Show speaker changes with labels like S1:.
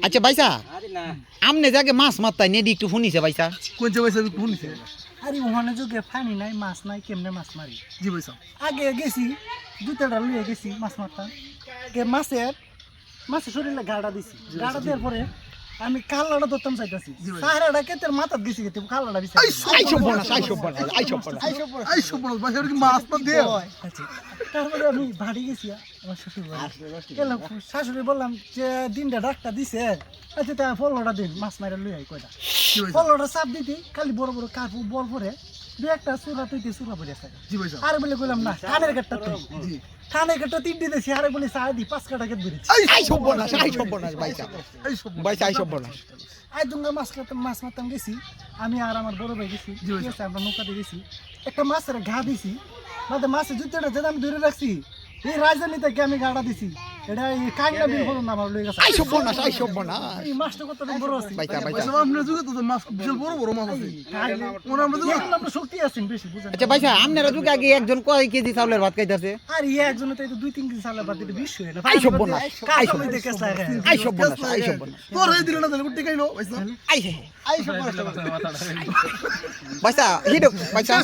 S1: আচ্ছা ভাইসা আমনে যাকে মাছ মারতাই নেডি একটু শুনিছে ভাইসা
S2: কোন যে পয়সা শুনিছে
S3: আরে ওখানে যুগে পানি নাই মাছ নাই কেমনে মাছ মারি
S2: জি পয়সা
S3: আগে গেছি দুটাটা লুয়ে গেছি মাছ মারতাম মাছের শরীরে গাড়া দিছি গাড়া দেওয়ার পরে আমি কালাটা ধরতাম চাইতেছি সাহারাটা কেতের মাথাত গেছি কেতে কালাটা দিছি
S1: আইসব বনাস
S2: ভাই কি মাছ না দে
S3: তারপরে আমি বাড়ি গেছি আমার শ্বশুর বাড়ি গেলাম শাশুড়ি বললাম যে দিনটা ডাকটা দিছে আচ্ছা তা ফলটা দিন মাছ মারা লুই আই কয়টা ফলটা চাপ দিতি খালি বড় বড় কাপু বল পরে দু একটা চূড়া তুইতে চূড়া পড়ে আছে
S2: জি পয়সা
S3: আর বলে কইলাম না থানের কাটটা তুই
S2: জি
S3: থানের কাটটা তিন দিতেছি আরে বলে চা দি 5 কাটা কেটে ধরেছি
S1: আইসব বনাস ভাইসা ভাইসা আইসব বনাস
S3: আই দুঙ্গা মাছ মারতাম গেছি আমি আর আমার বড় ভাই গেছি ঠিক আছে আমরা নৌকাতে গেছি একটা মাছের ঘা দিছি মাছের জুতোটা যেটা আমি ধরে রাখছি এই রাজধানীতে আমি গাড়া দিছি এটা এই কাইনা বিল হলো না আমার লই গেছে
S1: আইসব বনাস
S3: এই মাছটা কত বড় আছে
S1: ভাইসা
S2: আপনার যুগে তো মাছ বিশাল বড় বড় মাছ আছে ওরা আমরা যুগে
S3: আমরা শক্তি আছেন বেশি বুঝেন
S1: আচ্ছা ভাইসা আমনেরা যুগে আগে একজন কয় কেজি চাউলের ভাত খাইতাছে
S3: আর একজনে তো 2-3 কেজি চালের বাদ দিতে 20 হয়ে না
S1: আইসব বনাস
S3: আইসব দেখে লাগে
S1: আইসব বনাস
S2: তোর এই দিল না তাহলে উঠে গাইলো পয়সা
S1: ভাইসা হিডো ভাইসা